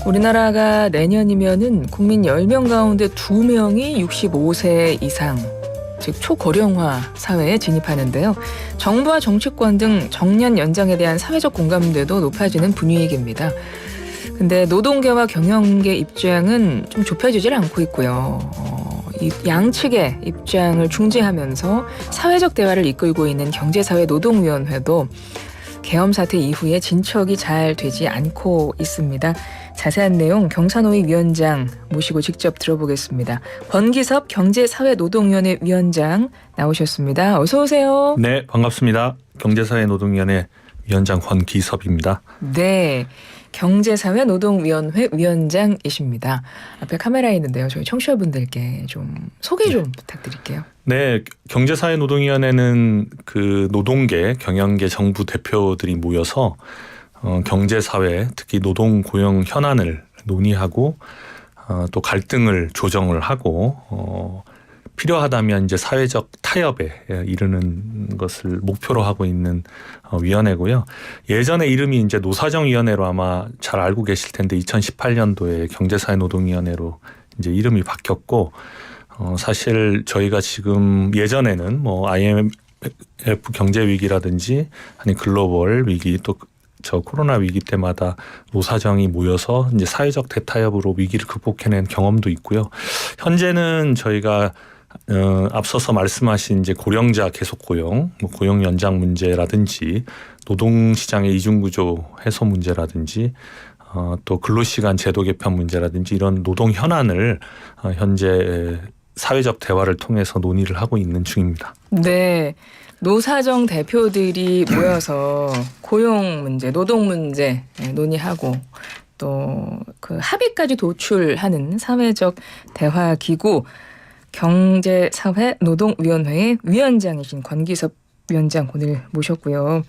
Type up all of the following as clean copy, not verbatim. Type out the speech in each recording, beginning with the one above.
우리나라가 내년이면은 국민 10명 가운데 2명이 65세 이상, 즉 초고령화 사회에 진입하는데요. 정부와 정치권 등 정년 연장에 대한 사회적 공감대도 높아지는 분위기입니다. 근데 노동계와 경영계 입장은 좀 좁혀지질 않고 있고요. 이 양측의 입장을 중재하면서 사회적 대화를 이끌고 있는 경제사회노동위원회도 계엄 사태 이후에 진척이 잘 되지 않고 있습니다. 자세한 내용 경사노위 위원장 모시고 직접 들어보겠습니다. 권기섭 경제사회노동위원회 위원장 나오셨습니다. 어서 오세요. 네, 반갑습니다. 경제사회노동위원회 위원장 권기섭입니다. 네, 경제사회노동위원회 위원장이십니다. 앞에 카메라에 있는데요. 저희 청취자분들께 좀 소개 좀 부탁드릴게요. 네, 경제사회노동위원회는 그 노동계, 경영계, 정부 대표들이 모여서 경제사회, 특히 노동 고용 현안을 논의하고 또 갈등을 조정을 하고 필요하다면 이제 사회적 타협에 이르는 것을 목표로 하고 있는 위원회고요. 예전에 이름이 이제 노사정위원회로 아마 잘 알고 계실 텐데 2018년도에 경제사회노동위원회로 이제 이름이 바뀌었고 사실 저희가 지금 예전에는 뭐 IMF 경제 위기라든지 아니 글로벌 위기 또 저 코로나 위기 때마다 노사정이 모여서 이제 사회적 대타협으로 위기를 극복해낸 경험도 있고요. 현재는 저희가 앞서서 말씀하신 이제 고령자 계속 고용, 뭐 고용 연장 문제라든지 노동시장의 이중구조 해소 문제라든지 또 근로시간 제도 개편 문제라든지 이런 노동 현안을 현재 사회적 대화를 통해서 논의를 하고 있는 중입니다. 네. 노사정 대표들이 모여서 고용 문제, 노동 문제 논의하고 또 그 합의까지 도출하는 사회적 대화 기구 경제사회노동위원회의 위원장이신 권기섭 위원장 오늘 모셨고요.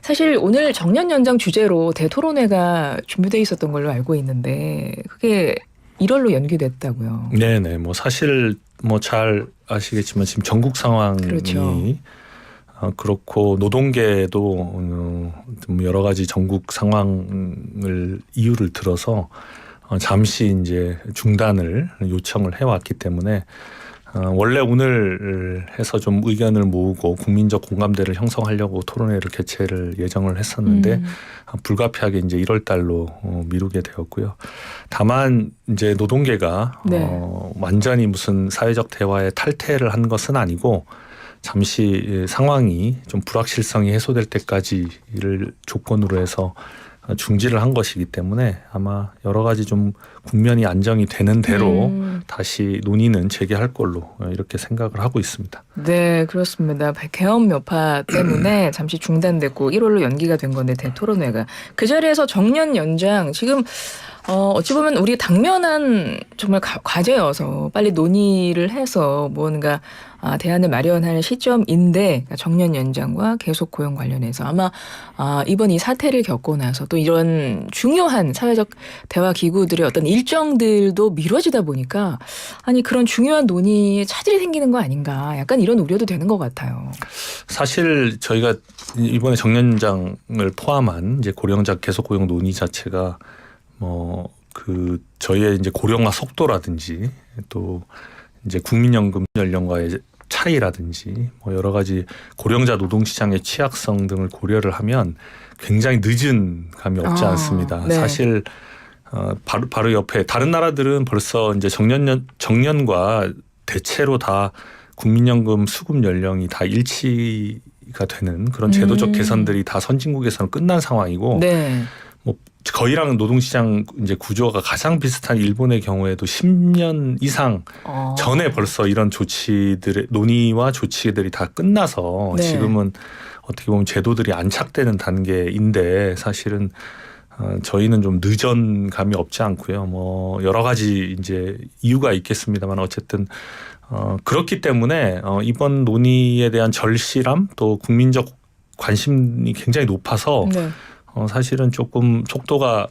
사실 오늘 정년 연장 주제로 대토론회가 준비되어 있었던 걸로 알고 있는데 그게 1월로 연기됐다고요. 네네. 뭐 사실 뭐 잘 아시겠지만 지금 전국 상황이 그렇죠. 그렇고 노동계도 여러 가지 전국 상황을 이유를 들어서 잠시 이제 중단을 요청을 해왔기 때문에 원래 오늘 해서 좀 의견을 모으고 국민적 공감대를 형성하려고 토론회를 개최를 예정을 했었는데 불가피하게 이제 1월 달로 미루게 되었고요. 다만 이제 노동계가 네. 완전히 무슨 사회적 대화에 탈퇴를 한 것은 아니고 잠시 상황이 좀 불확실성이 해소될 때까지를 조건으로 해서 중지를 한 것이기 때문에 아마 여러 가지 좀 국면이 안정이 되는 대로 다시 논의는 재개할 걸로 이렇게 생각을 하고 있습니다. 네, 그렇습니다. 계엄 여파 때문에 잠시 중단됐고 1월로 연기가 된 건데 대토론회가 그 자리에서 정년 연장 지금 어찌 보면 우리 당면한 정말 과제여서 빨리 논의를 해서 뭔가 대안을 마련할 시점인데 그러니까 정년 연장과 계속 고용 관련해서 아마 이번 이 사태를 겪고 나서 또 이런 중요한 사회적 대화 기구들의 어떤 일정들도 미뤄지다 보니까 아니 그런 중요한 논의에 차질이 생기는 거 아닌가 약간 이런 우려도 되는 것 같아요. 사실 저희가 이번에 정년 연장을 포함한 이제 고령자 계속 고용 논의 자체가 그 저희의 이제 고령화 속도라든지 또 이제 국민연금 연령과의 차이라든지 뭐 여러 가지 고령자 노동시장의 취약성 등을 고려를 하면 굉장히 늦은 감이 없지 않습니다. 네. 사실 바로 옆에 다른 나라들은 벌써 이제 정년과 대체로 다 국민연금 수급 연령이 다 일치가 되는 그런 제도적 개선들이 다 선진국에서는 끝난 상황이고 네. 뭐 거의랑 노동시장 이제 구조가 가장 비슷한 일본의 경우에도 10년 이상 전에 벌써 이런 조치들의 논의와 조치들이 다 끝나서 네. 지금은 어떻게 보면 제도들이 안착되는 단계인데 사실은 저희는 좀 늦은 감이 없지 않고요. 뭐 여러 가지 이제 이유가 있겠습니다만 어쨌든 그렇기 때문에 이번 논의에 대한 절실함 또 국민적 관심이 굉장히 높아서 네. 사실은 조금 속도가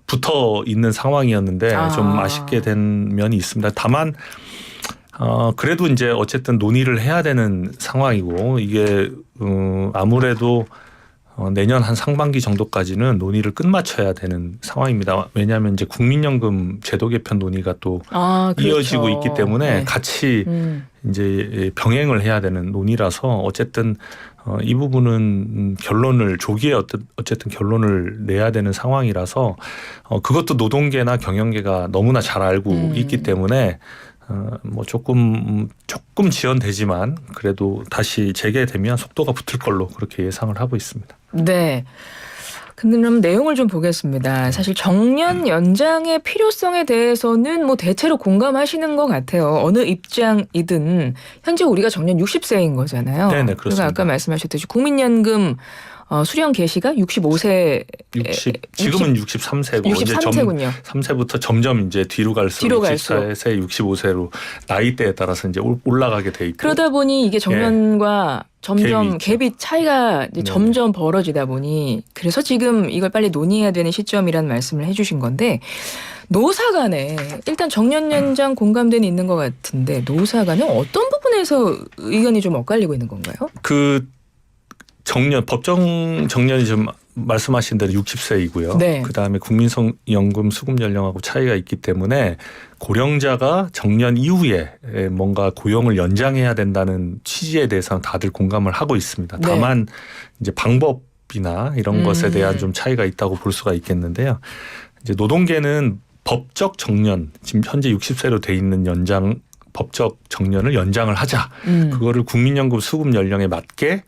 붙어 있는 상황이었는데 좀 아쉽게 된 면이 있습니다. 다만 그래도 이제 어쨌든 논의를 해야 되는 상황이고 이게 아무래도 내년 한 상반기 정도까지는 논의를 끝마쳐야 되는 상황입니다. 왜냐하면 이제 국민연금 제도 개편 논의가 또 그렇죠. 이어지고 있기 때문에 네. 같이 이제 병행을 해야 되는 논의라서 어쨌든 이 부분은 결론을 조기에 어쨌든 결론을 내야 되는 상황이라서 그것도 노동계나 경영계가 너무나 잘 알고 있기 때문에 뭐 조금 지연되지만 그래도 다시 재개되면 속도가 붙을 걸로 그렇게 예상을 하고 있습니다. 네. 근데 그럼 내용을 좀 보겠습니다. 사실 정년 연장의 필요성에 대해서는 뭐 대체로 공감하시는 것 같아요. 어느 입장이든 현재 우리가 정년 60세인 거잖아요. 네네, 그리고 그렇습니다. 아까 말씀하셨듯이 국민연금 수령 개시가 65세 지금은 63세고 63세군요. 3세부터 점점 이제 뒤로 갈수록 갈수록. 64세, 65세로 나이대에 따라서 이제 올라가게 돼 있고 그러다 보니 이게 정년과 점점 갭이 갭이 차이가 이제 네네. 점점 벌어지다 보니 그래서 지금 이걸 빨리 논의해야 되는 시점이라는 말씀을 해주신 건데 노사 간에 일단 정년 연장 공감대는 있는 것 같은데 노사 간에 어떤 부분에서 의견이 좀 엇갈리고 있는 건가요? 그 법정 정년이 좀 말씀하신 대로 60세이고요. 네. 그다음에 국민연금 수급 연령하고 차이가 있기 때문에 고령자가 정년 이후에 뭔가 고용을 연장해야 된다는 취지에 대해서는 다들 공감을 하고 있습니다. 네. 다만 이제 방법이나 이런 것에 대한 좀 차이가 있다고 볼 수가 있겠는데요. 이제 노동계는 법적 정년, 지금 현재 60세로 돼 있는 법적 정년을 연장을 하자. 그거를 국민연금 수급 연령에 맞게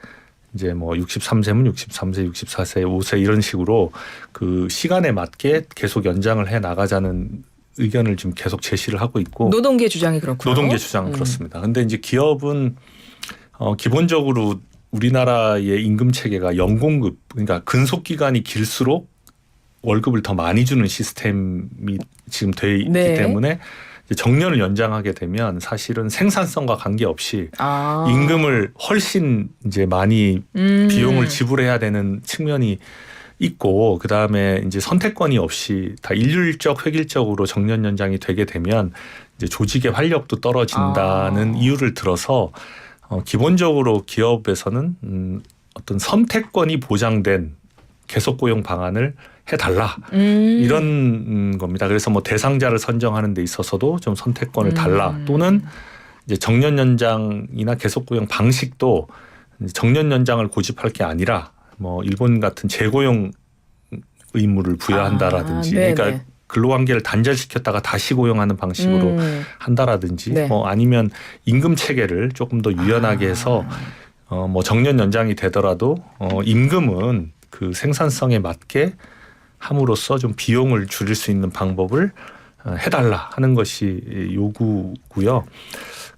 이제 뭐 63세면 63세, 64세, 5세 이런 식으로 그 시간에 맞게 계속 연장을 해 나가자는 의견을 지금 계속 제시를 하고 있고 노동계 주장이 그렇고요. 노동계 주장은 그렇습니다. 근데 이제 기업은 기본적으로 우리나라의 임금 체계가 연공급, 그러니까 근속 기간이 길수록 월급을 더 많이 주는 시스템이 지금 돼 있기 네. 때문에 정년을 연장하게 되면 사실은 생산성과 관계없이 임금을 훨씬 이제 많이 비용을 지불해야 되는 측면이 있고 그다음에 이제 선택권이 없이 다 일률적 획일적으로 정년 연장이 되게 되면 이제 조직의 활력도 떨어진다는 이유를 들어서 기본적으로 기업에서는 어떤 선택권이 보장된 계속 고용 방안을 해달라 이런 겁니다. 그래서 뭐 대상자를 선정하는 데 있어서도 좀 선택권을 달라 또는 이제 정년 연장이나 계속 고용 방식도 정년 연장을 고집할 게 아니라 뭐 일본 같은 재고용 의무를 부여한다라든지 그러니까 근로관계를 단절시켰다가 다시 고용하는 방식으로 한다라든지 네. 뭐 아니면 임금 체계를 조금 더 유연하게 해서 뭐 정년 연장이 되더라도 임금은 그 생산성에 맞게 함으로써 좀 비용을 줄일 수 있는 방법을 해달라 하는 것이 요구고요.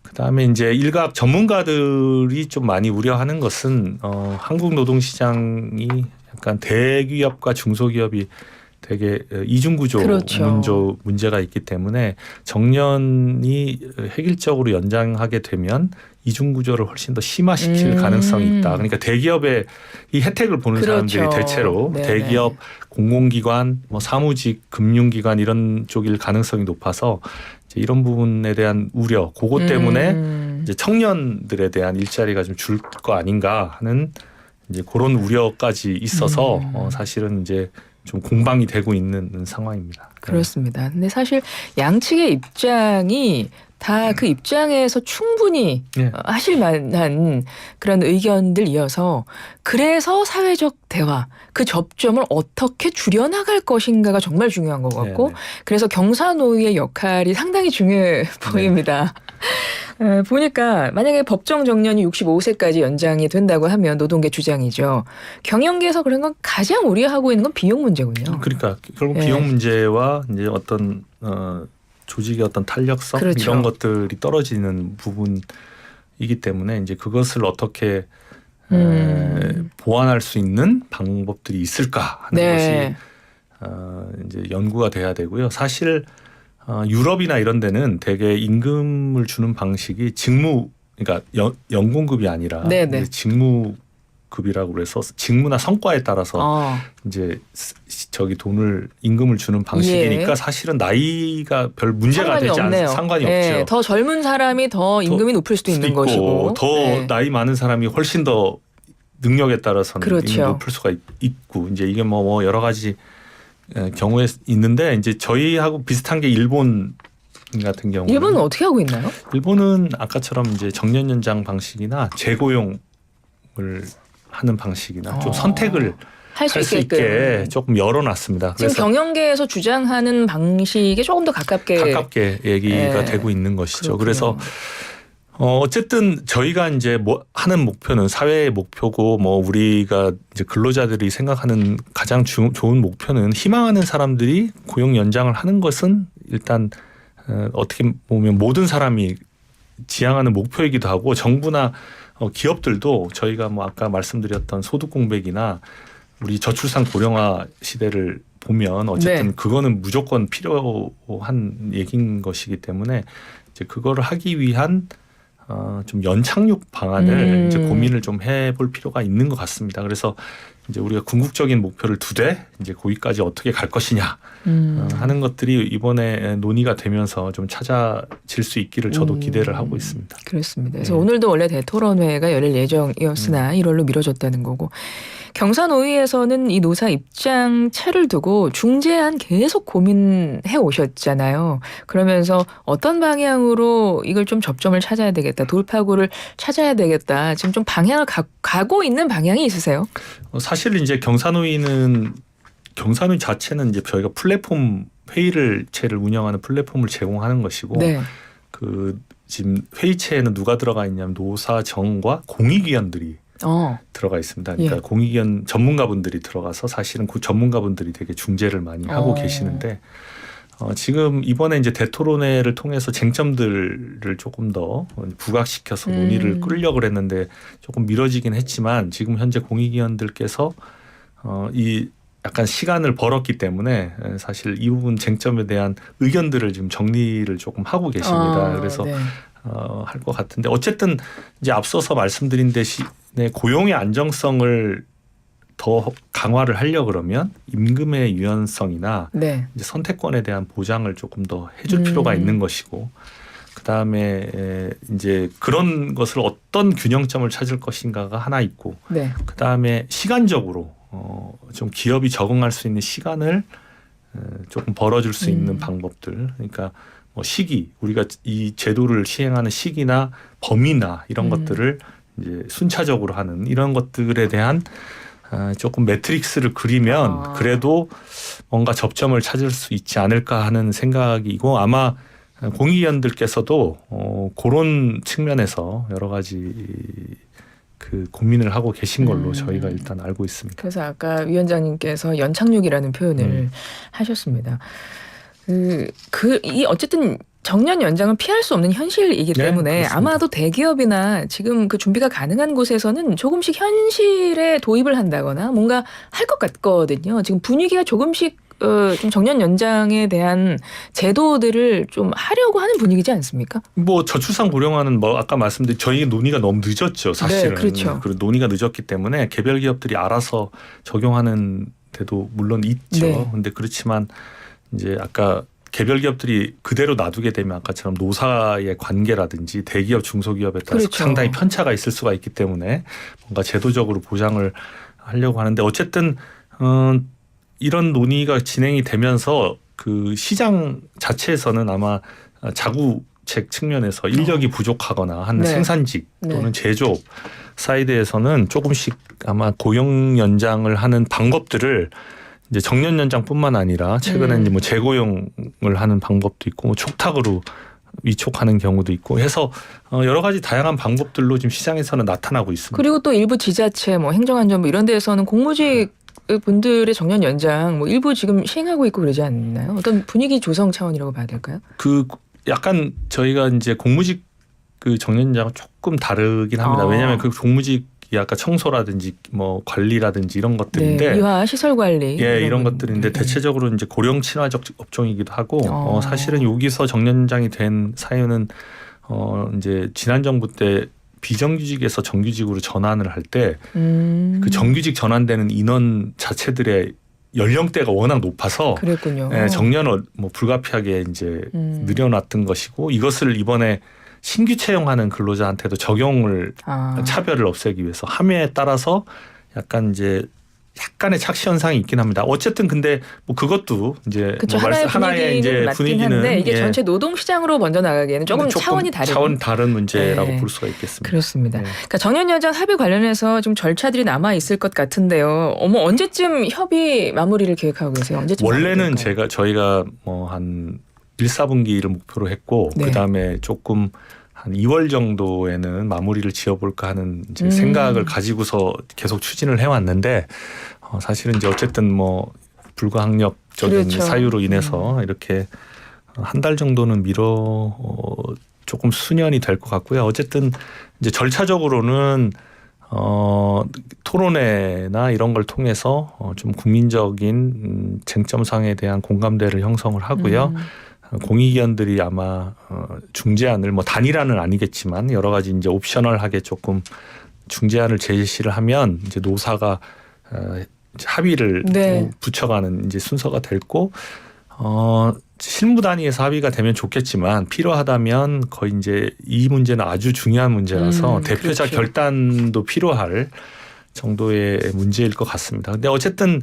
그다음에 이제 일각 전문가들이 좀 많이 우려하는 것은 한국 노동시장이 약간 대기업과 중소기업이 되게 이중구조 그렇죠. 문제가 있기 때문에 정년이 획일적으로 연장하게 되면 이중구조를 훨씬 더 심화시킬 가능성이 있다. 그러니까 대기업의 이 혜택을 보는 그렇죠. 사람들이 대체로 네네. 대기업, 공공기관, 뭐 사무직, 금융기관 이런 쪽일 가능성이 높아서 이제 이런 부분에 대한 우려, 그것 때문에 이제 청년들에 대한 일자리가 좀 줄 거 아닌가 하는 이제 그런 우려까지 있어서 사실은 이제 좀 공방이 되고 있는 상황입니다. 그렇습니다. 근데 사실 양측의 입장이 다 그 입장에서 충분히 하실 만한 그런 의견들이어서 그래서 사회적 대화, 그 접점을 어떻게 줄여나갈 것인가가 정말 중요한 것 같고 네네. 그래서 경사노위의 역할이 상당히 중요해 보입니다. 보니까 만약에 법정 정년이 65세까지 연장이 된다고 하면 노동계 주장이죠. 경영계에서 그런 건 가장 우려하고 있는 건 비용 문제군요. 그러니까 결국 비용 문제와 이제 어떤 조직의 어떤 탄력성 그렇죠. 이런 것들이 떨어지는 부분이기 때문에 이제 그것을 어떻게 보완할 수 있는 방법들이 있을까 하는 것이 이제 연구가 돼야 되고요. 사실 유럽이나 이런 데는 되게 임금을 주는 방식이 그러니까 연공급이 아니라 이제 직무급이라고 그래서 직무나 성과에 따라서 이제 임금을 주는 방식이니까 사실은 나이가 별 문제가 되지 않아요. 상관이 없죠. 더 젊은 사람이 더 임금이 높을 수도 있는 것이고 더 나이 많은 사람이 훨씬 더 능력에 따라서는 그렇죠. 이미 높을 수가 있고 이제 이게 뭐 여러 가지 경우에 있는데 이제 저희하고 비슷한 게 일본 같은 경우. 일본은 어떻게 하고 있나요? 일본은 아까처럼 이제 정년 연장 방식이나 재고용을 하는 방식이나 좀 선택을 할 할 수 수 있게 있게끔 조금 열어놨습니다. 지금 그래서 경영계에서 주장하는 방식에 조금 더 가깝게 얘기가 예. 되고 있는 것이죠. 그렇군요. 그래서 어쨌든 저희가 이제 뭐 하는 목표는 사회의 목표고 뭐 우리가 이제 근로자들이 생각하는 가장 좋은 목표는 희망하는 사람들이 고용 연장을 하는 것은 일단 어떻게 보면 모든 사람이 지향하는 목표이기도 하고 정부나 기업들도 저희가 뭐 아까 말씀드렸던 소득 공백이나 우리 저출산 고령화 시대를 보면 어쨌든 네. 그거는 무조건 필요한 얘기인 것이기 때문에 이제 그거를 하기 위한 좀 연착륙 방안을 이제 고민을 좀 해볼 필요가 있는 것 같습니다. 그래서 이제 우리가 궁극적인 목표를 두되 이제 거기까지 어떻게 갈 것이냐 하는 것들이 이번에 논의가 되면서 좀 찾아질 수 있기를 저도 기대를 하고 있습니다. 그렇습니다. 그래서 네. 오늘도 원래 대토론회가 열릴 예정이었으나 1월로 미뤄졌다는 거고 경사노위에서는 이 노사 입장차를 두고 중재안 계속 고민해 오셨잖아요. 그러면서 어떤 방향으로 이걸 좀 접점을 찾아야 되겠다. 돌파구를 찾아야 되겠다. 지금 좀 방향을 가고 있는 방향이 있으세요? 사실 이제 경사노위 자체는 이제 저희가 플랫폼 회의체를 운영하는 플랫폼을 제공하는 것이고 네. 그 지금 회의체에는 누가 들어가 있냐면 노사정과 공익위원들이 들어가 있습니다. 그러니까 예. 공익위원 전문가분들이 들어가서 사실은 그 전문가분들이 되게 중재를 많이 하고 계시는데 지금 이번에 이제 대토론회를 통해서 쟁점들을 조금 더 부각시켜서 논의를 끌려고 했는데 조금 미뤄지긴 했지만 지금 현재 공익위원들께서 이 약간 시간을 벌었기 때문에 사실 이 부분 쟁점에 대한 의견들을 지금 정리를 조금 하고 계십니다. 그래서 네. 할 것 같은데 어쨌든 이제 앞서서 말씀드린 대신에 고용의 안정성을 더 강화를 하려 그러면 임금의 유연성이나 네. 이제 선택권에 대한 보장을 조금 더 해줄 필요가 있는 것이고 그 다음에 이제 그런 것을 어떤 균형점을 찾을 것인가가 하나 있고 네. 그 다음에 시간적으로 좀 기업이 적응할 수 있는 시간을 조금 벌어줄 수 있는 방법들 그러니까 뭐 시기 우리가 이 제도를 시행하는 시기나 범위나 이런 것들을 이제 순차적으로 하는 이런 것들에 대한 조금 매트릭스를 그리면 그래도 뭔가 접점을 찾을 수 있지 않을까 하는 생각이고 아마 공익위원들께서도 그런 측면에서 여러 가지 그 고민을 하고 계신 걸로 저희가 일단 알고 있습니다. 그래서 아까 위원장님께서 연착륙이라는 표현을 하셨습니다. 이 어쨌든 정년 연장은 피할 수 없는 현실이기 네, 때문에 그렇습니다. 아마도 대기업이나 지금 그 준비가 가능한 곳에서는 조금씩 현실에 도입을 한다거나 뭔가 할 것 같거든요. 지금 분위기가 조금씩 좀 정년 연장에 대한 제도들을 좀 하려고 하는 분위기지 않습니까? 뭐 저출산 고령화는 뭐 아까 말씀드린 저희 논의가 너무 늦었죠. 사실은. 네, 그렇죠. 그리고 논의가 늦었기 때문에 개별 기업들이 알아서 적용하는 데도 물론 있죠. 네. 근데 그렇지만 이제 아까 개별 기업들이 그대로 놔두게 되면 아까처럼 노사의 관계라든지 대기업 중소기업에 따라서 그렇죠. 상당히 편차가 있을 수가 있기 때문에 뭔가 제도적으로 보장을 하려고 하는데 어쨌든 이런 논의가 진행이 되면서 그 시장 자체에서는 아마 자구책 측면에서 인력이 부족하거나 한 네. 생산직 또는 네. 제조업 사이드에서는 조금씩 아마 고용 연장을 하는 방법들을 이제 정년 연장뿐만 아니라 최근에 이제 뭐 재고용을 하는 방법도 있고 뭐 촉탁으로 위촉하는 경우도 있고 해서 여러 가지 다양한 방법들로 지금 시장에서는 나타나고 있습니다. 그리고 또 일부 지자체, 뭐 행정안전부 이런 데에서는 공무직 분들의 정년 연장 뭐 일부 지금 시행하고 있고 그러지 않나요? 어떤 분위기 조성 차원이라고 봐야 될까요? 그 약간 저희가 이제 공무직 그 정년 연장은 조금 다르긴 합니다. 왜냐하면 그 공무직이 아까 청소라든지 뭐 관리라든지 이런 것들인데 네, 유아 시설 관리 이런 것들인데 대체적으로 이제 고령 친화적 업종이기도 하고 사실은 여기서 정년 연장이 된 사유는 이제 지난 정부 때 비정규직에서 정규직으로 전환을 할 때 그 정규직 전환되는 인원 자체들의 연령대가 워낙 높아서 그랬군요. 정년을 뭐 불가피하게 이제 늘려놨던 것이고 이것을 이번에 신규 채용하는 근로자한테도 적용을 차별을 없애기 위해서 함에 따라서 약간 이제 약간의 착시 현상이 있긴 합니다. 어쨌든 근데 뭐 그것도 이제 그쵸, 뭐 하나의 이제 분위기는 한데 이게 전체 노동 시장으로 먼저 나가기에는 조금 차원이 다른 차원 다른 문제라고 볼 수가 있겠습니다. 그렇습니다. 그러니까 정년 연장 합의 관련해서 좀 절차들이 남아 있을 것 같은데요. 언제쯤 협의 마무리를 계획하고 계세요? 언제쯤? 원래는 저희가 뭐 한 1, 4분기를 목표로 했고 그다음에 조금 한 2월 정도에는 마무리를 지어볼까 하는 이제 생각을 가지고서 계속 추진을 해왔는데 사실은 이제 어쨌든 뭐 불가항력적인 사유로 인해서 이렇게 한 달 정도는 조금 수년이 될 것 같고요. 어쨌든 이제 절차적으로는 토론회나 이런 걸 통해서 좀 국민적인 쟁점상에 대한 공감대를 형성을 하고요. 공익위원들이 아마 중재안을 뭐 단일안은 아니겠지만 여러 가지 이제 옵셔널하게 조금 중재안을 제시를 하면 이제 노사가 이제 합의를 붙여가는 이제 순서가 됐고 실무 단위에서 합의가 되면 좋겠지만 필요하다면 거의 이제 이 문제는 아주 중요한 문제라서 대표자 결단도 필요할 정도의 문제일 것 같습니다. 근데 어쨌든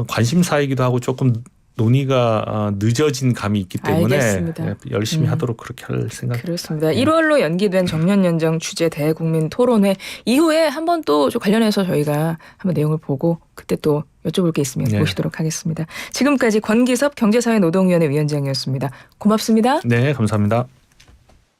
관심사이기도 하고 조금 논의가 늦어진 감이 있기 때문에 알겠습니다. 열심히 하도록 그렇게 할 생각입니다. 그렇습니다. 1월로 연기된 정년 연장 주제 대국민 토론회 이후에 한번 또 관련해서 저희가 한번 내용을 보고 그때 또 여쭤볼 게 있으면 모시도록 하겠습니다. 지금까지 권기섭 경제사회노동위원회 위원장이었습니다. 고맙습니다. 네, 감사합니다.